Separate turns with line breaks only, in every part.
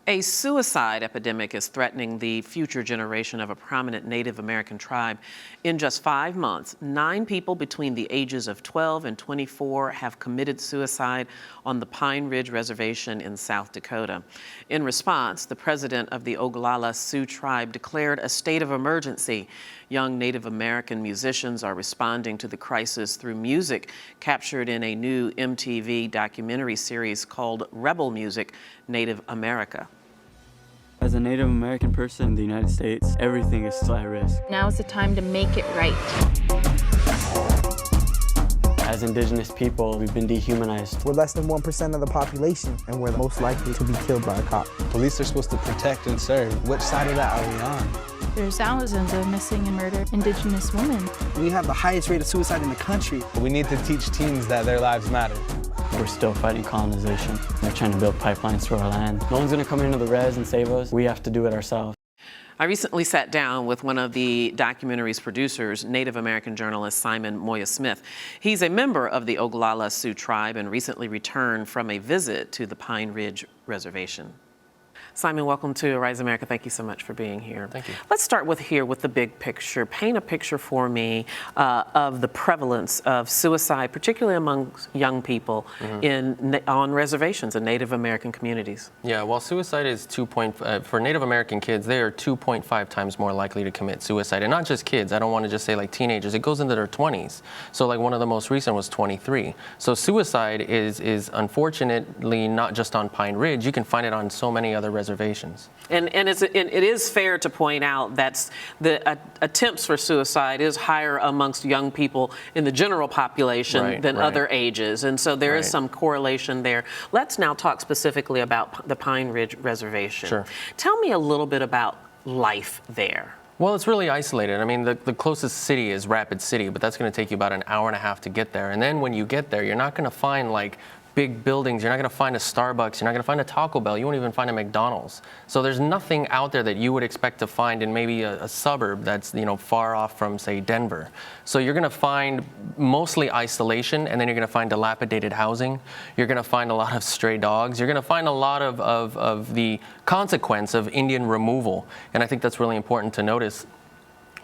A suicide epidemic is threatening the future generation of a prominent Native American tribe. In just 5 months, 9 people between the ages of 12 and 24 have committed suicide on the Pine Ridge Reservation in South Dakota. In response, the president of the Oglala Sioux Tribe declared a state of emergency. Young Native American musicians are responding to the crisis through music captured in a new MTV documentary series called Rebel Music, Native America.
As a Native American person in the United States, everything is still at risk.
Now is the time to make it right.
As Indigenous people, we've been dehumanized.
We're less than 1% of the population, and we're most likely to be killed by a cop.
Police are supposed to protect and serve. Which side of that are we on?
There's thousands of missing and murdered Indigenous women.
We have the highest rate of suicide in the country.
We need to teach teens that their lives matter.
We're still fighting colonization. They're trying to build pipelines through our land. No one's gonna come into the res and save us. We have to do it ourselves.
I recently sat down with one of the documentary's producers, Native American journalist Simon Moya-Smith. He's a member of the Oglala Sioux Tribe and recently returned from a visit to the Pine Ridge Reservation. Simon, welcome to Rise America. Thank you so much for being here.
Thank you.
Let's start with the big picture. Paint a picture for me of the prevalence of suicide, particularly among young people on reservations in Native American communities.
Yeah, well, suicide is for Native American kids, they are 2.5 times more likely to commit suicide. And not just kids. I don't want to just say like teenagers. It goes into their 20s. So like one of the most recent was 23. So suicide is unfortunately not just on Pine Ridge. You can find it on so many other reservations.
And it is fair to point out that the attempts for suicide is higher amongst young people in the general population than other ages. And so there is some correlation there. Let's now talk specifically about the Pine Ridge Reservation.
Sure.
Tell me a little bit about life there.
Well, it's really isolated. I mean, the closest city is Rapid City, but that's going to take you about an hour and a half to get there. And then when you get there, you're not going to find like big buildings. You're not going to find a Starbucks. You're not going to find a Taco Bell. You won't even find a McDonald's. So there's nothing out there that you would expect to find in maybe a suburb that's, you know, far off from, say, Denver. So you're going to find mostly isolation, and then you're going to find dilapidated housing. You're going to find a lot of stray dogs. You're going to find a lot of the consequence of Indian removal. And I think that's really important to notice.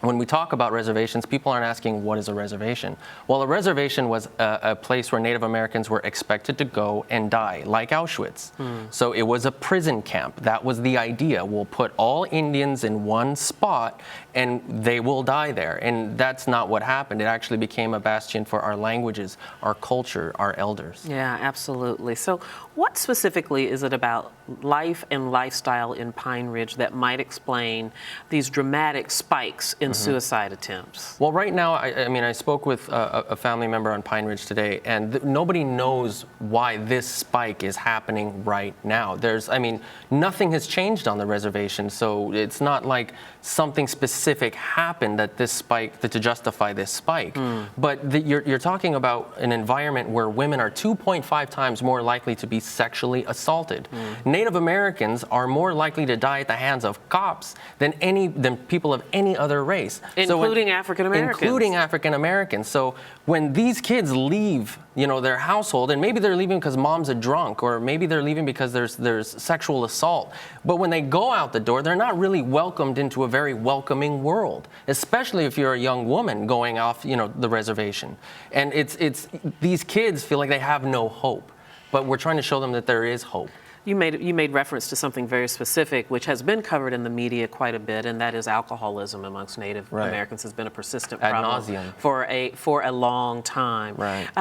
When we talk about reservations, people aren't asking, what is a reservation? Well, a reservation was a place where Native Americans were expected to go and die, like Auschwitz. So it was a prison camp. That was the idea. We'll put all Indians in one spot and they will die there. And that's not what happened. It actually became a bastion for our languages, our culture, our elders.
Yeah, absolutely. So what specifically is it about life and lifestyle in Pine Ridge that might explain these dramatic spikes in suicide attempts?
Well, right now, I mean, I spoke with a family member on Pine Ridge today, and nobody knows why this spike is happening right now. I mean, nothing has changed on the reservation, so it's not like something specific happened that this spike, to justify this spike. But you're talking about an environment where women are 2.5 times more likely to be sexually assaulted. Native Americans are more likely to die at the hands of cops than people of any other race.
Including African Americans.
Including African Americans. So when these kids leave, you know, their household, and maybe they're leaving because mom's a drunk, or maybe they're leaving because there's sexual assault, but when they go out the door, they're not really welcomed into a very welcoming world, especially if you're a young woman going off, you know, the reservation. And it's these kids feel like they have no hope, but we're trying to show them that there is hope.
You made reference to something very specific, which has been covered in the media quite a bit, and that is alcoholism amongst Native Americans has been a persistent problem for a long time.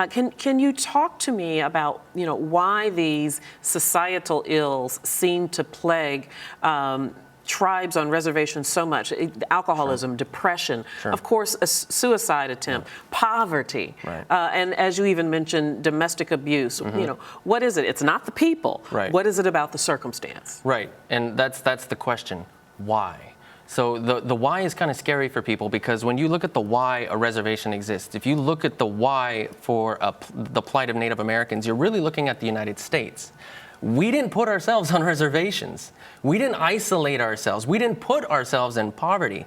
Can you talk to me about, you know, why these societal ills seem to plague tribes on reservations so much? Alcoholism, depression, of course, a suicide attempt, poverty, and as you even mentioned, domestic abuse. You know, what is it? It's not the people. What is it about the circumstance?
And that's the question. Why? So the why is kind of scary for people, because when you look at the why a reservation exists, if you look at the why for the plight of Native Americans, you're really looking at the United States. We didn't put ourselves on reservations. We didn't isolate ourselves. We didn't put ourselves in poverty.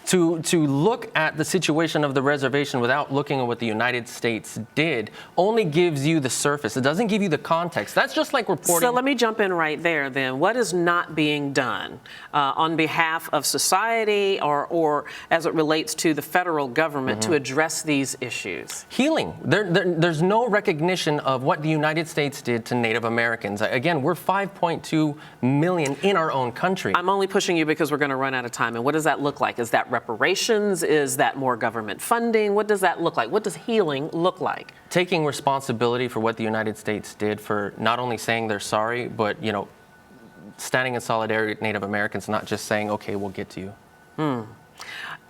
To look at the situation of the reservation without looking at what the United States did only gives you the surface. It doesn't give you the context. That's just like reporting.
So let me jump in right there then. What is not being done on behalf of society or as it relates to the federal government to address these issues?
Healing. There's no recognition of what the United States did to Native Americans. Again, we're 5.2 million in our own country.
I'm only pushing you because we're going to run out of time. And what does that look like? Is that reparations? Is that more government funding? What does that look like? What does healing look like?
Taking responsibility for what the United States did, for not only saying they're sorry, but, you know, standing in solidarity with Native Americans, not just saying, okay, we'll get to you.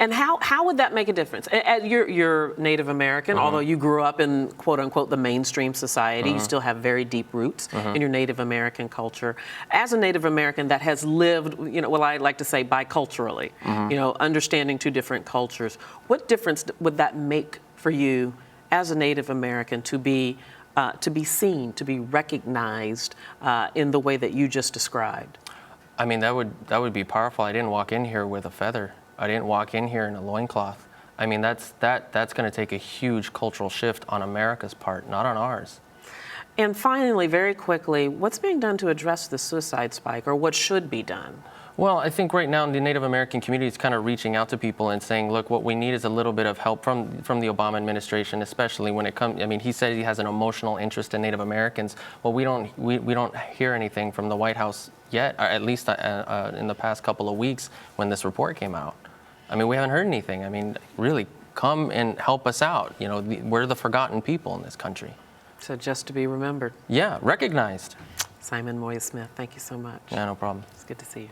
And how would that make a difference? You're Native American, although you grew up in, quote unquote, the mainstream society. You still have very deep roots in your Native American culture. As a Native American that has lived, you know, well, I like to say biculturally, you know, understanding two different cultures, what difference would that make for you as a Native American to be seen, to be recognized in the way that you just described?
I mean, that would be powerful. I didn't walk in here with a feather. I didn't walk in here in a loincloth. I mean, that's going to take a huge cultural shift on America's part, not on ours.
And finally, very quickly, what's being done to address the suicide spike, or what should be done?
Well, I think right now the Native American community is kind of reaching out to people and saying, look, what we need is a little bit of help from the Obama administration, especially when it comes, I mean, he said he has an emotional interest in Native Americans. Well, we don't hear anything from the White House yet, or at least in the past couple of weeks when this report came out. I mean, we haven't heard anything. I mean, really, come and help us out. You know, we're the forgotten people in this country.
So just to be remembered.
Yeah, recognized.
Simon Moya-Smith, thank you so much.
Yeah, no problem.
It's good to see you.